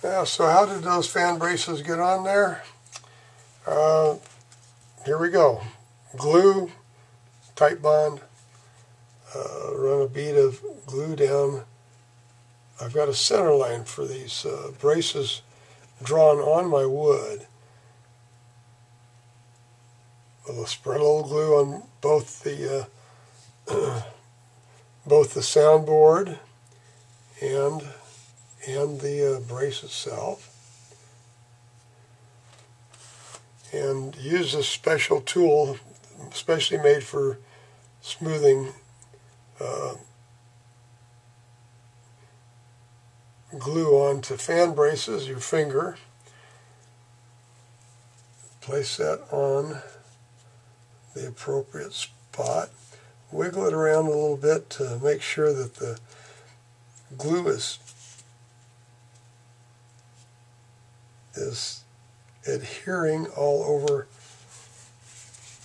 So how did those fan braces get on there? Here we go. Glue, tight bond, run a bead of glue down. I've got a center line for these braces drawn on my wood. I'll spread a little glue on both the soundboard and the brace itself, and use this special tool, especially made for smoothing glue onto fan braces. Your finger, place that on the appropriate spot, wiggle it around a little bit to make sure that the glue is adhering all over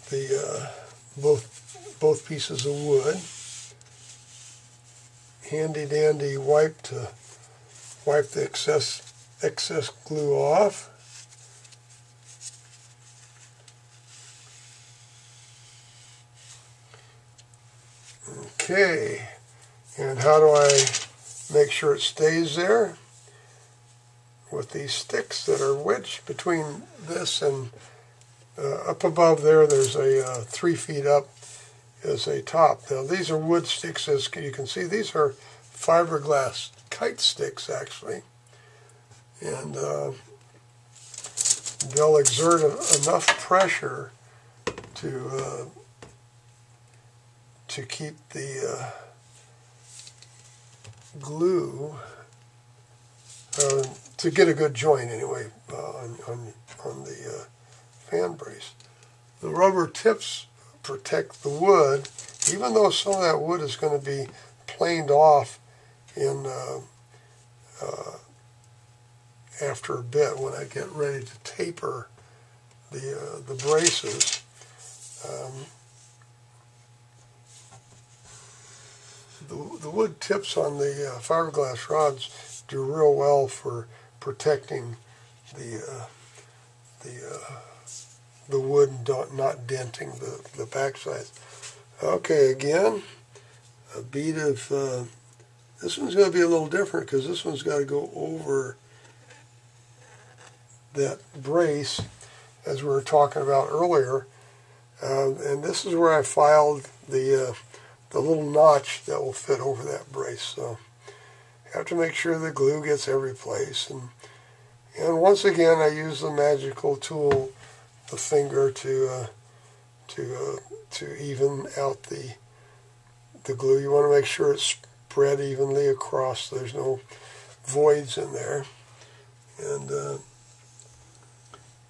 the both pieces of wood. Handy dandy wipe to wipe the excess glue off. Okay, and how do I make sure it stays there? With these sticks that are wedged between this and up above there's a 3 feet up is a top. Now these are wood sticks, as you can see. These are fiberglass kite sticks actually, and they'll exert enough pressure to keep the glue to get a good joint anyway on the fan brace. The rubber tips protect the wood, even though some of that wood is going to be planed off in after a bit when I get ready to taper the braces. The wood tips on the fiberglass rods do real well for protecting the wood and not denting the backside. Okay, again, a bead of this one's going to be a little different because this one's got to go over that brace as we were talking about earlier, and this is where I filed the little notch that will fit over that brace. So you have to make sure the glue gets every place, and once again I use the magical tool, the finger, to even out the glue. You want to make sure it's spread evenly across. There's no voids in there, and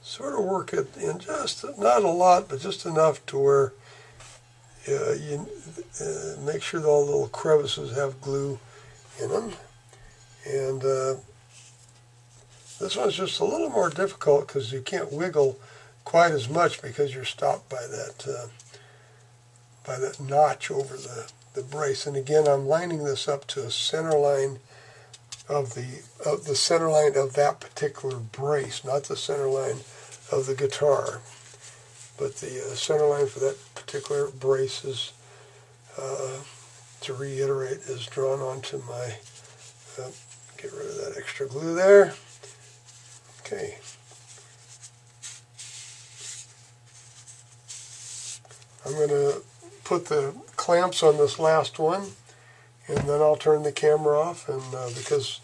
sort of work it in just not a lot, but just enough to where you make sure that all the little crevices have glue in them. And this one's just a little more difficult because you can't wiggle quite as much because you're stopped by that notch over the brace. And again, I'm lining this up to a center line of the center line of that particular brace, not the center line of the guitar, but the center line for that particular brace is, to reiterate, is drawn onto my, get rid of that extra glue there. Okay. I'm going to put the clamps on this last one, and then I'll turn the camera off, and because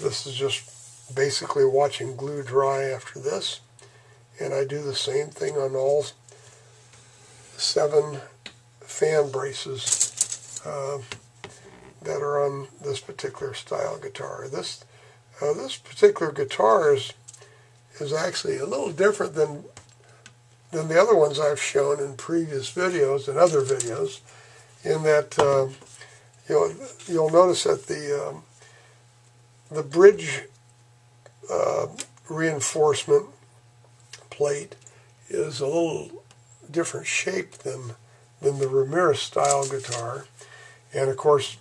this is just basically watching glue dry after this. And I do the same thing on all 7 fan braces that are on this particular style guitar. This particular guitar is actually a little different than the other ones I've shown in previous videos and other videos, in that you'll notice that the bridge reinforcement plate is a little different shape than the Ramirez style guitar, and of course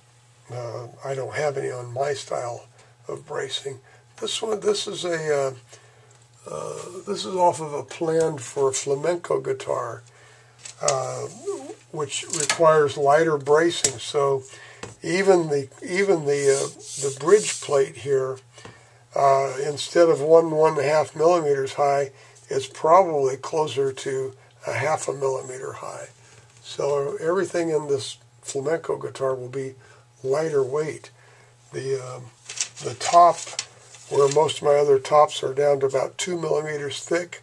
I don't have any on my style of bracing, This is off of a plan for a flamenco guitar, which requires lighter bracing. So even the bridge plate here, instead of 1.5 millimeters high, is probably closer to 0.5 millimeter high. So everything in this flamenco guitar will be lighter weight. The top, where most of my other tops are down to about 2 millimeters thick,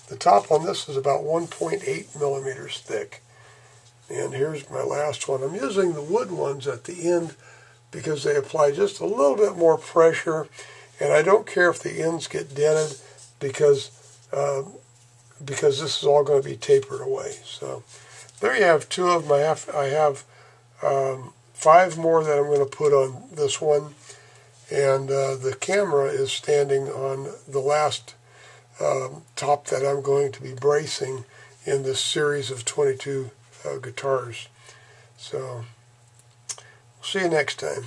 the top on this is about 1.8 millimeters thick. And here's my last one. I'm using the wood ones at the end because they apply just a little bit more pressure, and I don't care if the ends get dented because this is all going to be tapered away. So there you have two of them. I have 5 more that I'm going to put on this one, and the camera is standing on the last top that I'm going to be bracing in this series of 22 guitars. So, see you next time.